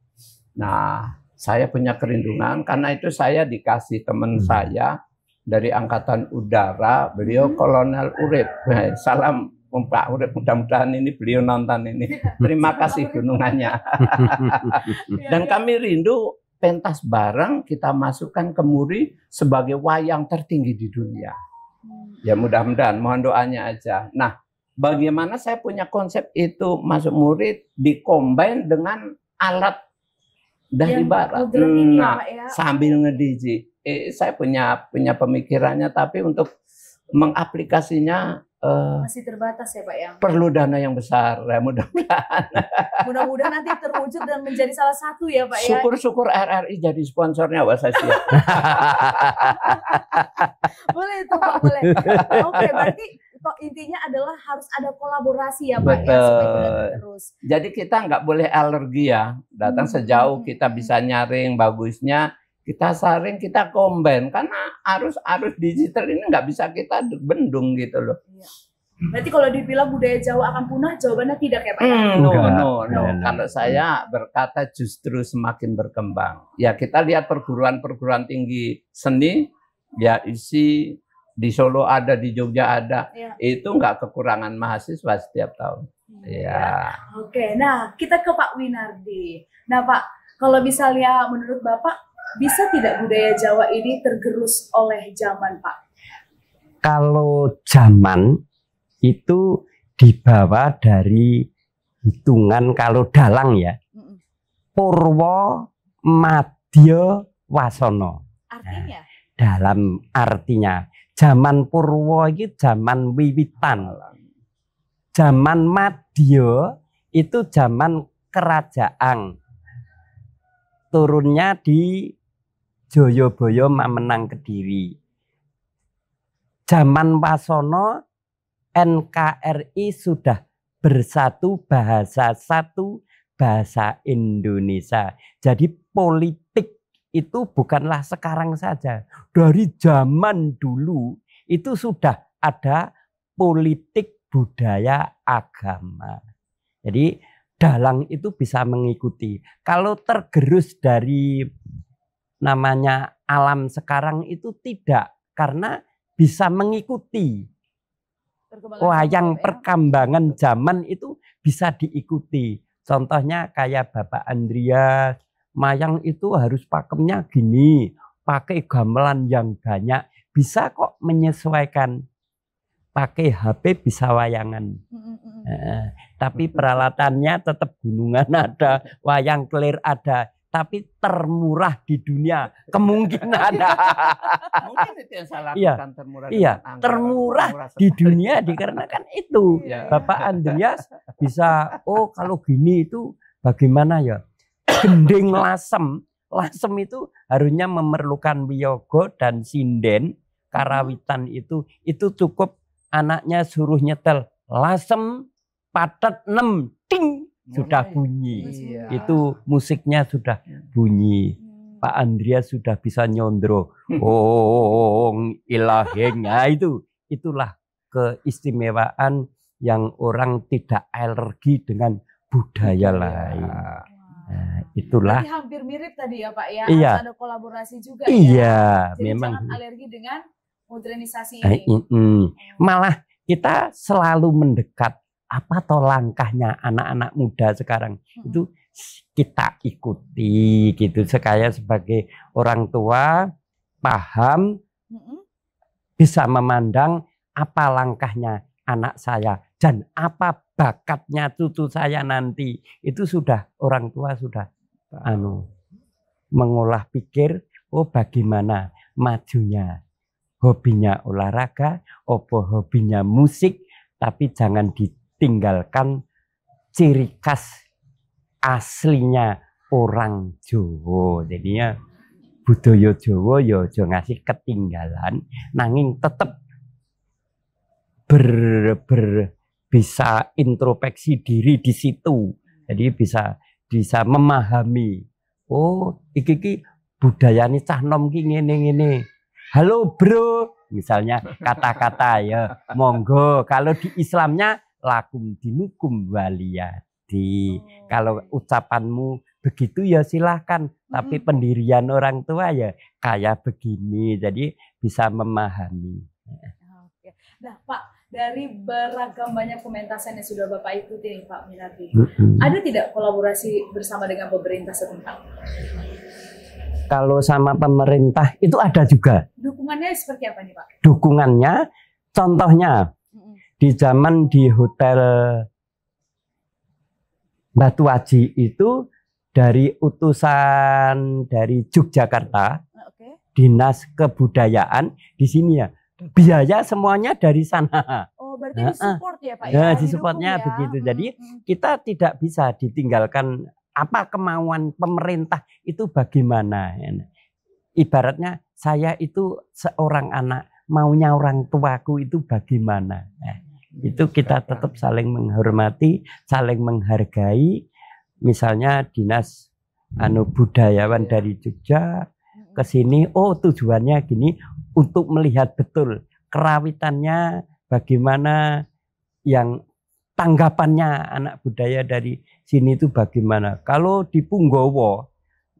Nah, saya punya kerindungan karena itu saya dikasih teman saya dari Angkatan Udara, beliau Kolonel Urip. Salam Pak Urip, mudah-mudahan ini beliau nonton ini. Terima kasih gunungannya. Dan kami rindu pentas bareng kita masukkan ke Muri sebagai wayang tertinggi di dunia. Ya mudah-mudahan, mohon doanya aja. Nah, bagaimana saya punya konsep itu masuk Muri dikombin dengan alat dari Barat. Nah, sambil nge-DJ. Saya punya pemikirannya, tapi untuk mengaplikasinya masih terbatas ya Pak ya. Perlu dana yang besar, ya mudah-mudahan. Mudah-mudahan nanti terwujud dan menjadi salah satu ya Pak ya. Syukur-syukur RRI jadi sponsornya, wah saya siap. Boleh itu Pak, boleh. Oke, berarti intinya adalah harus ada kolaborasi ya Pak. Betul. Ya, supaya tidak terus. Jadi kita nggak boleh alergi ya. Datang sejauh kita bisa nyaring bagusnya, kita saring, kita combine. Karena arus digital ini nggak bisa kita bendung gitu loh. Iya. Berarti kalau dibilang budaya Jawa akan punah, jawabannya tidak ya Pak? No. Kalau saya berkata justru semakin berkembang. Ya kita lihat perguruan tinggi seni, ya isi di Solo ada, di Jogja ada, itu nggak kekurangan mahasiswa setiap tahun. Ya. Oke, nah kita ke Pak Winardi. Nah Pak, kalau misalnya menurut Bapak, bisa tidak budaya Jawa ini tergerus oleh zaman Pak? Kalau zaman itu dibawa dari hitungan kalau dalang ya, Purwo Madya Wasono. Artinya? Dalam artinya Zaman Purwo iki zaman wiwitan. Zaman Madya itu zaman kerajaan. Turunnya di Jayabaya Mamenang Kediri. Zaman Wasono NKRI sudah bersatu bahasa satu, bahasa Indonesia. Jadi politik itu bukanlah sekarang saja. Dari zaman dulu itu sudah ada politik budaya agama. Jadi dalang itu bisa mengikuti. Kalau tergerus dari namanya alam sekarang itu tidak, karena bisa mengikuti wayang perkembangan zaman itu bisa diikuti. Contohnya kayak Bapak Andreas, wayang itu harus pakemnya gini, pakai gamelan yang banyak, bisa kok menyesuaikan. Pakai HP bisa wayangan. Tapi peralatannya tetap gunungan ada, wayang kelir ada, tapi termurah di dunia kemungkinan. Mungkin itu yang saya Iya, lakukan, termurah. iya, termurah di dunia dikarenakan itu. Ya. Bapak Andreas bisa, oh kalau gini itu bagaimana ya? Gending lasem, lasem itu harusnya memerlukan wiyogo dan sinden, karawitan itu cukup anaknya suruh nyetel lasem patet 6 ting sudah bunyi. Iya. Itu musiknya sudah bunyi. Pak Andreas sudah bisa nyondro. Ilaheng. Nah, itulah keistimewaan yang orang tidak alergi dengan budaya lain. Nah, itulah. Berarti hampir mirip tadi ya Pak ya. Iya. Harus ada kolaborasi juga Iya, ya. Jadi memang. jangan alergi dengan modernisasi ini. Malah kita selalu mendekat. Apa toh langkahnya anak-anak muda sekarang itu kita ikuti gitu. Saya sebagai orang tua paham, bisa memandang apa langkahnya anak saya dan apa bakatnya cucu saya nanti. Itu sudah orang tua sudah mengolah pikir, oh bagaimana majunya. Hobinya olahraga, hobinya musik, tapi jangan ditinggalkan ciri khas aslinya orang Jawa. Jadinya budaya Jawa ya aja ngasih ketinggalan, nanging tetap bisa introspeksi diri di situ. Jadi bisa memahami. Oh, iki budayane cah nom ki ngene-ngene. Halo bro, misalnya kata-kata ya, monggo. Kalau di Islamnya lakum dinukum waliyadi. Kalau ucapanmu begitu ya silahkan. Tapi pendirian orang tua ya kayak begini. Jadi bisa memahami. Oke. Nah Pak, dari beragam banyak pementasan yang sudah Bapak ikuti nih Pak Winardi, ada tidak kolaborasi bersama dengan pemerintah setempat? Kalau sama pemerintah itu ada juga. Dukungannya seperti apa nih Pak? Dukungannya, contohnya di zaman di Hotel Batu Aji itu dari utusan dari Yogyakarta, Dinas Kebudayaan di sini ya. Biaya semuanya dari sana. Oh, berarti disupport ya Pak? Ya, disupportnya ya? Begitu. Jadi kita tidak bisa ditinggalkan. Apa kemauan pemerintah itu bagaimana? Ibaratnya saya itu seorang anak, maunya orang tuaku itu bagaimana? Itu kita tetap saling menghormati, saling menghargai. Misalnya dinas budayawan dari Jogja ke sini, oh tujuannya gini untuk melihat betul kerawitannya bagaimana, yang tanggapannya anak budaya dari sini itu bagaimana. Kalau di Punggowo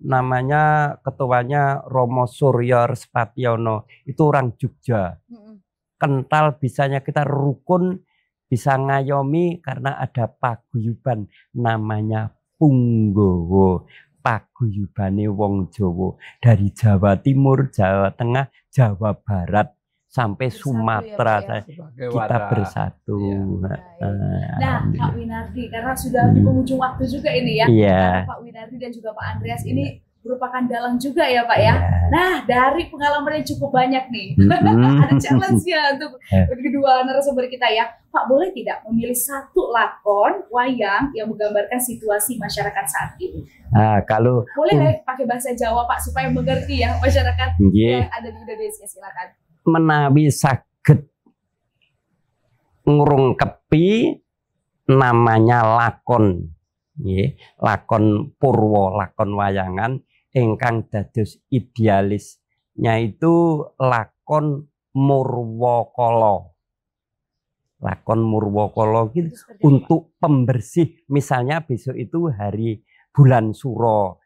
namanya ketuanya Romo Suryo Respationo, itu orang Jogja. Kental bisanya kita rukun, bisa ngayomi karena ada paguyuban namanya Punggowo. Paguyubane wong Jawa dari Jawa Timur, Jawa Tengah, Jawa Barat sampai bersatu Sumatera ya, kita bersatu. Nah, Pak Winardi, karena sudah di penghujung waktu juga ini ya, Pak Winardi dan juga Pak Andreas ini merupakan dalang juga ya Pak ya. Nah, dari pengalaman yang cukup banyak nih, ada challenge-nya untuk kedua narasumber kita ya. Pak, boleh tidak memilih satu lakon wayang yang menggambarkan situasi masyarakat saat ini? Nah, kalau boleh pakai bahasa Jawa, Pak, supaya mengerti ya masyarakat yang ada di Indonesia. Silakan. Menawi saged ngurungkepi namanya lakon, lakon purwa, lakon wayangan ingkang dados idealisnya itu lakon Murwakala. Lakon Murwakala gitu untuk pembersih, misalnya besok itu hari bulan Suro,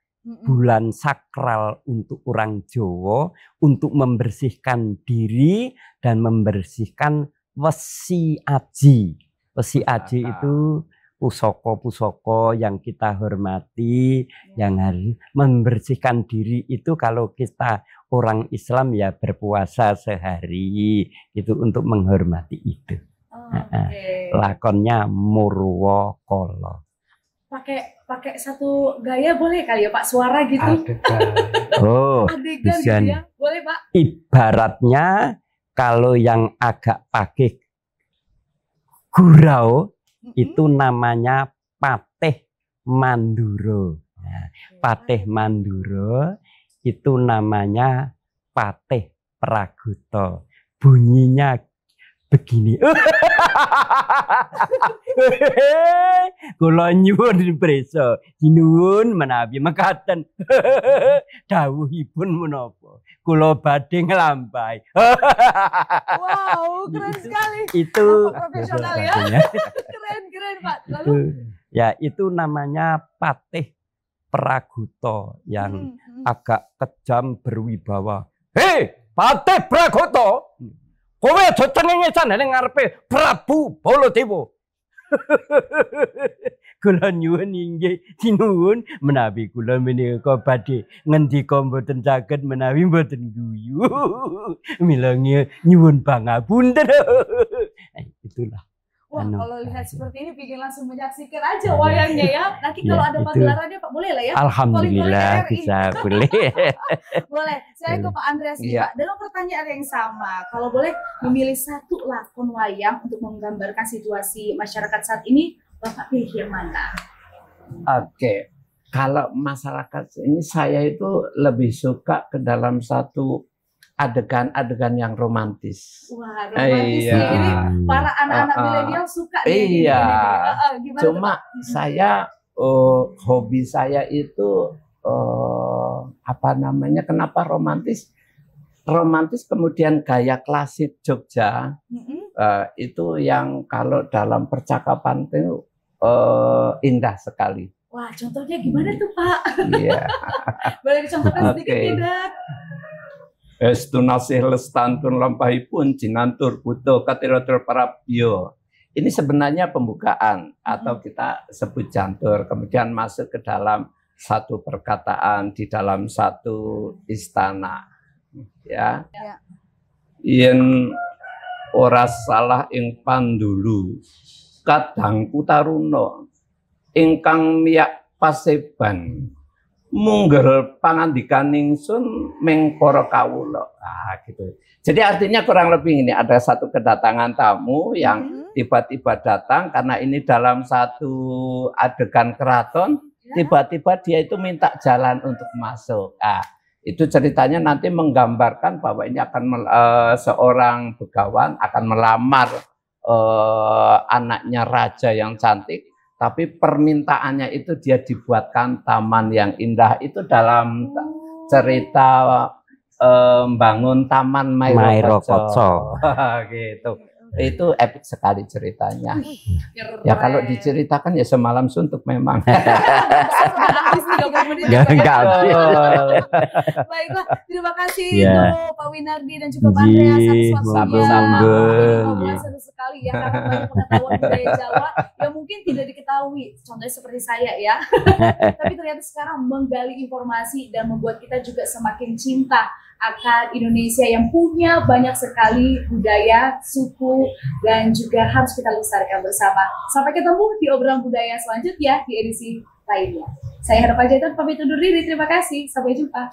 bulan sakral untuk orang Jawa, untuk membersihkan diri dan membersihkan wesi aji. Wesi aji itu pusaka-pusaka yang kita hormati, yang harus membersihkan diri itu. Kalau kita orang Islam ya berpuasa sehari itu untuk menghormati itu. Lakonnya Murwakala. Pakai satu gaya boleh kali ya Pak, suara gitu. Adegan gitu ya, boleh Pak. Ibaratnya kalau yang agak pakai gurau itu namanya Patih Mandura. Nah, Patih Mandura itu namanya Patih Pragoto. Bunyinya begini. Kula nyuwun prisa, sinuwun menawi mekaten. Dawuhipun menapa? Kula badhe nglampahi. Wow, keren sekali. Itu profesional ya. Keren Pak. Lalu ya itu namanya Patih Pragoto yang agak kejam berwibawa. Hei, Patih Pragoto, kowe aja cengengesan ning ngarepe Prabu Baladewa. Kula nyuwun inggih sinuwun menawi kula menika badhe ngendika mboten saged menawi mboten guyu. Mila nyuwun pangapunten. Itulah. Wah, kalau lihat seperti ini bikin langsung menyaksikan aja wayangnya ya. Nanti kalau ada pagelarannya Pak, boleh lah ya. Alhamdulillah bisa boleh. Boleh. Saya ke Pak Andreas nih Pak. Dengan pertanyaan yang sama, kalau boleh memilih satu lakon wayang untuk menggambarkan situasi masyarakat saat ini, Bapak pilih yang mana? Oke. Kalau masyarakat ini saya itu lebih suka ke dalam satu adegan-adegan yang romantis. Wah, romantis ya. Ini para anak-anak milenial suka nih. Iya. Cuma saya hobi saya itu apa namanya? Kenapa romantis? Romantis kemudian gaya klasik Jogja itu yang kalau dalam percakapan itu indah sekali. Wah, contohnya gimana tuh Pak? Iya. Boleh dicontohkan sedikit tidak? Estu nasih lestantun lampahipun jinantur buto katiratur parabio. Ini sebenarnya pembukaan atau kita sebut jantur, kemudian masuk ke dalam satu perkataan di dalam satu istana. Ya. Yen ora salah ing pandulu kadang kutaruno ingkang miyak paseban munggel pangandikan ingsun meng para kawula. Gitu. Jadi artinya kurang lebih ini ada satu kedatangan tamu yang tiba-tiba datang karena ini dalam satu adegan keraton, tiba-tiba dia itu minta jalan untuk masuk. Itu ceritanya nanti menggambarkan bahwa ini akan seorang begawan akan melamar anaknya raja yang cantik. Tapi permintaannya itu dia dibuatkan taman yang indah. Itu dalam cerita membangun Taman Mairokoco. Gitu. Itu epik sekali ceritanya. Ya kalau diceritakan ya semalam suntuk memang. Baiklah, terima kasih untuk Pak Winardi dan juga Pak Andreas atas waktunya. Seru sekali ya, karena banyak pengetahuan budaya Jawa yang mungkin tidak diketahui. Contohnya seperti saya ya. Tapi ternyata sekarang menggali informasi dan membuat kita juga semakin cinta akan Indonesia yang punya banyak sekali budaya, suku, dan juga harus kita lestarikan bersama. Sampai ketemu di obrolan budaya selanjutnya di edisi lainnya. Saya Hera Panjaitan pamit undur diri. Terima kasih. Sampai jumpa.